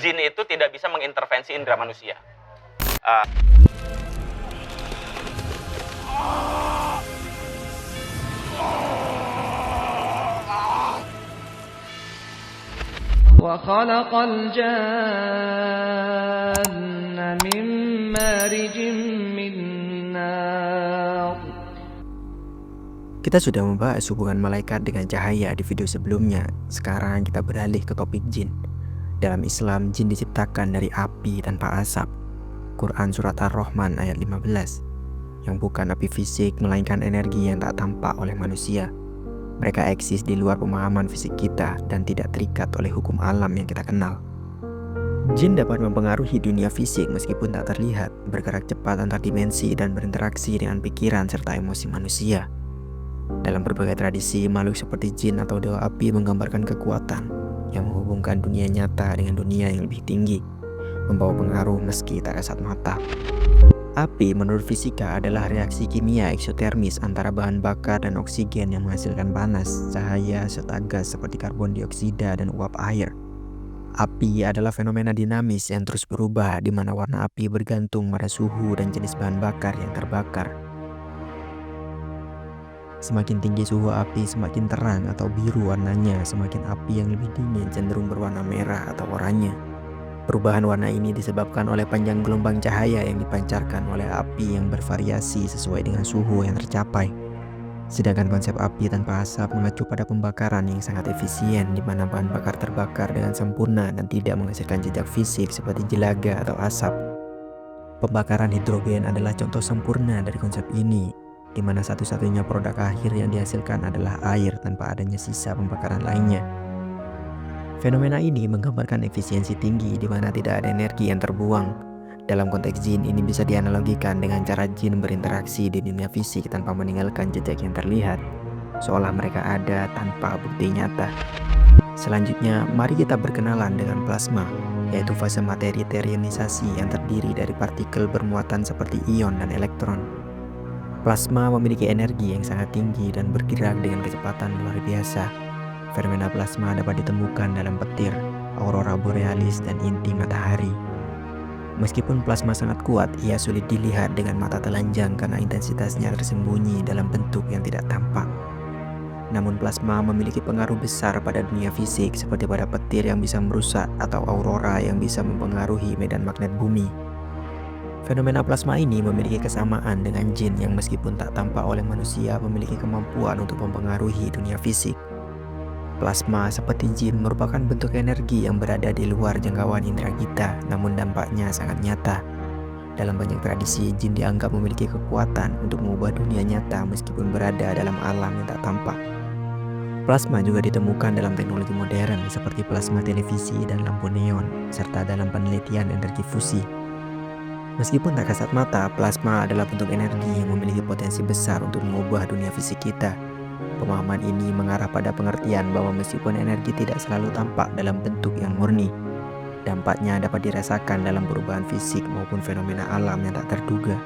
jin itu tidak bisa mengintervensi indera manusia. Uh, وخلق الجن من مارج من نار. Kita sudah membahas hubungan malaikat dengan cahaya di video sebelumnya. Sekarang kita beralih ke topik jin. Dalam Islam, jin diciptakan dari api tanpa asap. Quran Surat Ar-Rahman ayat 15. Yang bukan api fisik, melainkan energi yang tak tampak oleh manusia. Mereka eksis di luar pemahaman fisik kita dan tidak terikat oleh hukum alam yang kita kenal. Jin dapat mempengaruhi dunia fisik meskipun tak terlihat, bergerak cepat antar dimensi dan berinteraksi dengan pikiran serta emosi manusia. Dalam berbagai tradisi, makhluk seperti jin atau dewa api menggambarkan kekuatan yang menghubungkan dunia nyata dengan dunia yang lebih tinggi, membawa pengaruh meski tak kasat mata. Api menurut fisika adalah reaksi kimia eksotermis antara bahan bakar dan oksigen yang menghasilkan panas, cahaya, serta gas seperti karbon dioksida dan uap air. Api adalah fenomena dinamis yang terus berubah di mana warna api bergantung pada suhu dan jenis bahan bakar yang terbakar. Semakin tinggi suhu api, semakin terang atau biru warnanya, semakin api yang lebih dingin cenderung berwarna merah atau oranye. Perubahan warna ini disebabkan oleh panjang gelombang cahaya yang dipancarkan oleh api yang bervariasi sesuai dengan suhu yang tercapai. Sedangkan konsep api tanpa asap mengacu pada pembakaran yang sangat efisien di mana bahan bakar terbakar dengan sempurna dan tidak menghasilkan jejak fisik seperti jelaga atau asap. Pembakaran hidrogen adalah contoh sempurna dari konsep ini, di mana satu-satunya produk akhir yang dihasilkan adalah air tanpa adanya sisa pembakaran lainnya. Fenomena ini menggambarkan efisiensi tinggi di mana tidak ada energi yang terbuang. Dalam konteks jin, ini bisa dianalogikan dengan cara jin berinteraksi di dunia fisik tanpa meninggalkan jejak yang terlihat, seolah mereka ada tanpa bukti nyata. Selanjutnya, mari kita berkenalan dengan plasma, yaitu fase materi terionisasi yang terdiri dari partikel bermuatan seperti ion dan elektron. Plasma memiliki energi yang sangat tinggi dan bergerak dengan kecepatan luar biasa. Fenomena plasma dapat ditemukan dalam petir, aurora borealis, dan inti matahari. Meskipun plasma sangat kuat, ia sulit dilihat dengan mata telanjang karena intensitasnya tersembunyi dalam bentuk yang tidak tampak. Namun plasma memiliki pengaruh besar pada dunia fisik seperti pada petir yang bisa merusak atau aurora yang bisa mempengaruhi medan magnet bumi. Fenomena plasma ini memiliki kesamaan dengan jin yang meskipun tak tampak oleh manusia memiliki kemampuan untuk mempengaruhi dunia fisik. Plasma seperti jin merupakan bentuk energi yang berada di luar jangkauan indera kita, namun dampaknya sangat nyata. Dalam banyak tradisi, jin dianggap memiliki kekuatan untuk mengubah dunia nyata meskipun berada dalam alam yang tak tampak. Plasma juga ditemukan dalam teknologi modern seperti plasma televisi dan lampu neon, serta dalam penelitian energi fusi. Meskipun tak kasat mata, plasma adalah bentuk energi yang memiliki potensi besar untuk mengubah dunia fisik kita. Pemahaman ini mengarah pada pengertian bahwa meskipun energi tidak selalu tampak dalam bentuk yang murni, dampaknya dapat dirasakan dalam perubahan fisik maupun fenomena alam yang tak terduga.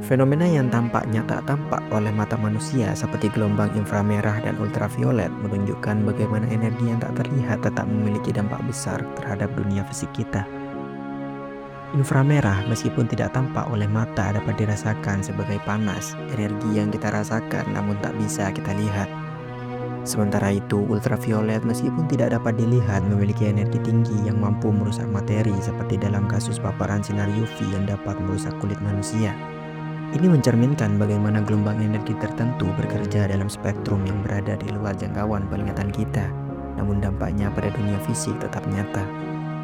Fenomena yang tampaknya tak tampak oleh mata manusia seperti gelombang inframerah dan ultraviolet menunjukkan bagaimana energi yang tak terlihat tetap memiliki dampak besar terhadap dunia fisik kita. Inframerah meskipun tidak tampak oleh mata dapat dirasakan sebagai panas, energi yang kita rasakan namun tak bisa kita lihat. Sementara itu, ultraviolet meskipun tidak dapat dilihat memiliki energi tinggi yang mampu merusak materi seperti dalam kasus paparan sinar UV yang dapat merusak kulit manusia. Ini mencerminkan bagaimana gelombang energi tertentu bekerja dalam spektrum yang berada di luar jangkauan penglihatan kita, namun dampaknya pada dunia fisik tetap nyata.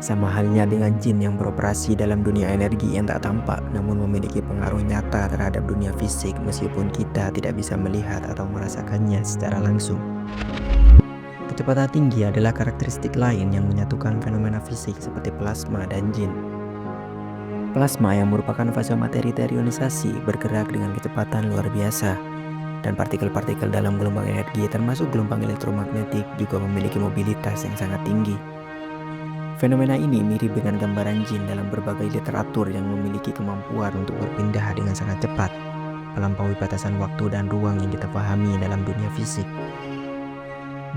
Sama halnya dengan jin yang beroperasi dalam dunia energi yang tak tampak namun memiliki pengaruh nyata terhadap dunia fisik meskipun kita tidak bisa melihat atau merasakannya secara langsung. Kecepatan tinggi adalah karakteristik lain yang menyatukan fenomena fisik seperti plasma dan jin. Plasma yang merupakan fase materi terionisasi bergerak dengan kecepatan luar biasa, dan partikel-partikel dalam gelombang energi termasuk gelombang elektromagnetik juga memiliki mobilitas yang sangat tinggi. Fenomena ini mirip dengan gambaran jin dalam berbagai literatur yang memiliki kemampuan untuk berpindah dengan sangat cepat, melampaui batasan waktu dan ruang yang kita pahami dalam dunia fisik.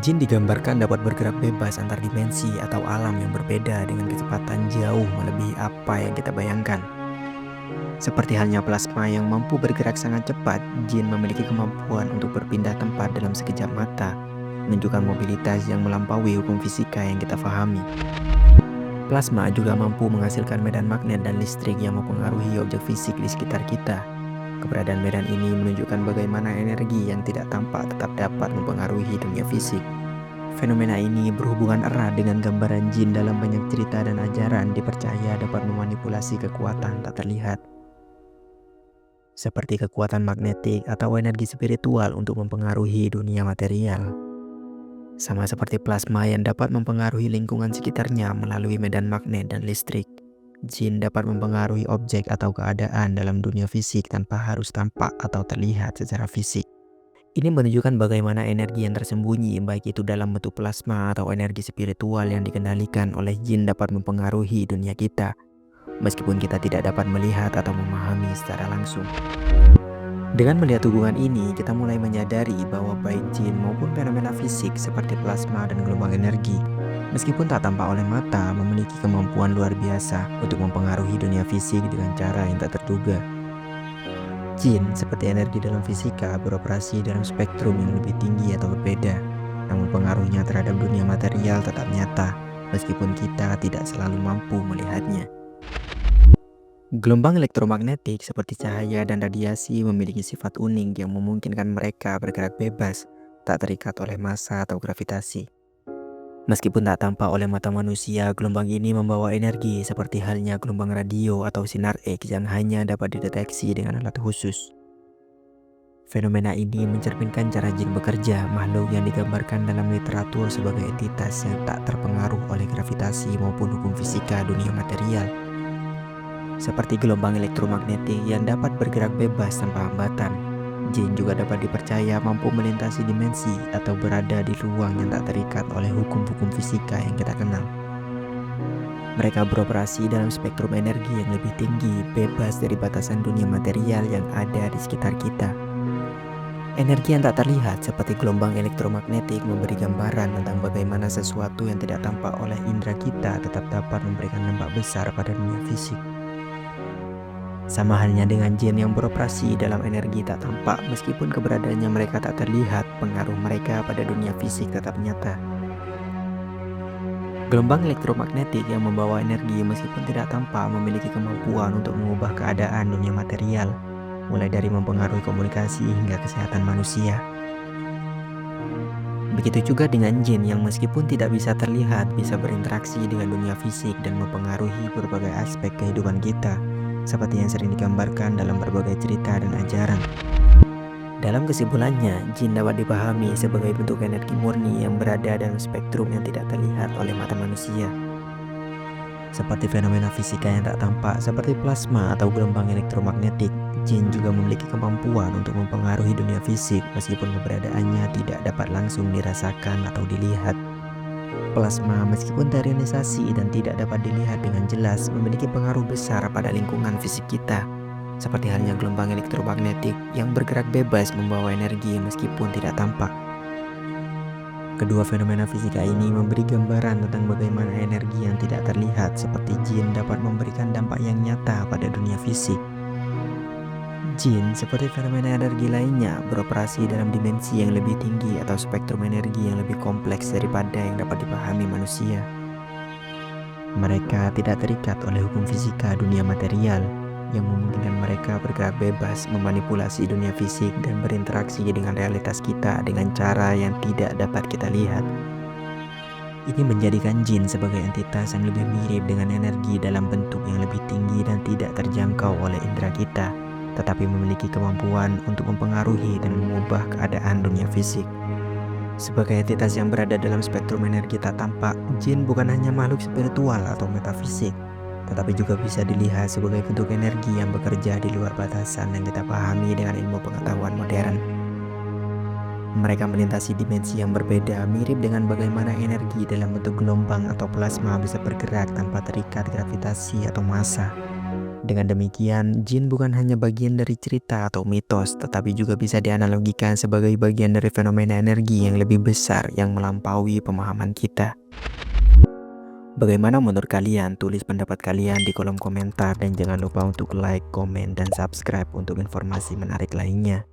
Jin digambarkan dapat bergerak bebas antar dimensi atau alam yang berbeda dengan kecepatan jauh melebihi apa yang kita bayangkan. Seperti halnya plasma yang mampu bergerak sangat cepat, jin memiliki kemampuan untuk berpindah tempat dalam sekejap mata, menunjukkan mobilitas yang melampaui hukum fisika yang kita pahami. Plasma juga mampu menghasilkan medan magnet dan listrik yang mempengaruhi objek fisik di sekitar kita. Keberadaan medan ini menunjukkan bagaimana energi yang tidak tampak tetap dapat mempengaruhi dunia fisik. Fenomena ini berhubungan erat dengan gambaran jin dalam banyak cerita dan ajaran dipercaya dapat memanipulasi kekuatan tak terlihat, seperti kekuatan magnetik atau energi spiritual untuk mempengaruhi dunia material. Sama seperti plasma yang dapat mempengaruhi lingkungan sekitarnya melalui medan magnet dan listrik, jin dapat mempengaruhi objek atau keadaan dalam dunia fisik tanpa harus tampak atau terlihat secara fisik. Ini menunjukkan bagaimana energi yang tersembunyi, baik itu dalam bentuk plasma atau energi spiritual yang dikendalikan oleh jin, dapat mempengaruhi dunia kita, meskipun kita tidak dapat melihat atau memahami secara langsung. Dengan melihat hubungan ini, kita mulai menyadari bahwa baik jin maupun fenomena fisik seperti plasma dan gelombang energi, meskipun tak tampak oleh mata, memiliki kemampuan luar biasa untuk mempengaruhi dunia fisik dengan cara yang tak terduga. Jin, seperti energi dalam fisika, beroperasi dalam spektrum yang lebih tinggi atau berbeda, namun pengaruhnya terhadap dunia material tetap nyata, meskipun kita tidak selalu mampu melihatnya. Gelombang elektromagnetik seperti cahaya dan radiasi memiliki sifat unik yang memungkinkan mereka bergerak bebas, tak terikat oleh massa atau gravitasi. Meskipun tak tampak oleh mata manusia, gelombang ini membawa energi seperti halnya gelombang radio atau sinar X yang hanya dapat dideteksi dengan alat khusus. Fenomena ini mencerminkan cara jin bekerja, makhluk yang digambarkan dalam literatur sebagai entitas yang tak terpengaruh oleh gravitasi maupun hukum fisika dunia material. Seperti gelombang elektromagnetik yang dapat bergerak bebas tanpa hambatan, jin juga dapat dipercaya mampu melintasi dimensi atau berada di ruang yang tak terikat oleh hukum-hukum fisika yang kita kenal. Mereka beroperasi dalam spektrum energi yang lebih tinggi, bebas dari batasan dunia material yang ada di sekitar kita. Energi yang tak terlihat seperti gelombang elektromagnetik memberi gambaran tentang bagaimana sesuatu yang tidak tampak oleh indera kita tetap dapat memberikan dampak besar pada dunia fisik. Sama halnya dengan jin yang beroperasi dalam energi tak tampak, meskipun keberadaannya mereka tak terlihat, pengaruh mereka pada dunia fisik tetap nyata. Gelombang elektromagnetik yang membawa energi meskipun tidak tampak memiliki kemampuan untuk mengubah keadaan dunia material, mulai dari mempengaruhi komunikasi hingga kesehatan manusia. Begitu juga dengan jin yang meskipun tidak bisa terlihat, bisa berinteraksi dengan dunia fisik dan mempengaruhi berbagai aspek kehidupan kita, seperti yang sering digambarkan dalam berbagai cerita dan ajaran. Dalam kesimpulannya, jin dapat dipahami sebagai bentuk energi murni yang berada dalam spektrum yang tidak terlihat oleh mata manusia. Seperti fenomena fisika yang tak tampak seperti plasma atau gelombang elektromagnetik, jin juga memiliki kemampuan untuk mempengaruhi dunia fisik meskipun keberadaannya tidak dapat langsung dirasakan atau dilihat. Plasma meskipun terionisasi dan tidak dapat dilihat dengan jelas memiliki pengaruh besar pada lingkungan fisik kita, seperti halnya gelombang elektromagnetik yang bergerak bebas membawa energi meskipun tidak tampak. Kedua fenomena fisika ini memberi gambaran tentang bagaimana energi yang tidak terlihat seperti jin dapat memberikan dampak yang nyata pada dunia fisik. Jin, seperti fenomena energi lainnya, beroperasi dalam dimensi yang lebih tinggi atau spektrum energi yang lebih kompleks daripada yang dapat dipahami manusia. Mereka tidak terikat oleh hukum fisika dunia material yang memungkinkan mereka bergerak bebas, memanipulasi dunia fisik dan berinteraksi dengan realitas kita dengan cara yang tidak dapat kita lihat. Ini menjadikan jin sebagai entitas yang lebih mirip dengan energi dalam bentuk yang lebih tinggi dan tidak terjangkau oleh indera kita, tetapi memiliki kemampuan untuk mempengaruhi dan mengubah keadaan dunia fisik. Sebagai entitas yang berada dalam spektrum energi tak tampak, jin bukan hanya makhluk spiritual atau metafisik, tetapi juga bisa dilihat sebagai bentuk energi yang bekerja di luar batasan yang kita pahami dengan ilmu pengetahuan modern. Mereka melintasi dimensi yang berbeda, mirip dengan bagaimana energi dalam bentuk gelombang atau plasma bisa bergerak tanpa terikat gravitasi atau massa. Dengan demikian, jin bukan hanya bagian dari cerita atau mitos, tetapi juga bisa dianalogikan sebagai bagian dari fenomena energi yang lebih besar yang melampaui pemahaman kita. Bagaimana menurut kalian? Tulis pendapat kalian di kolom komentar dan jangan lupa untuk like, komen, dan subscribe untuk informasi menarik lainnya.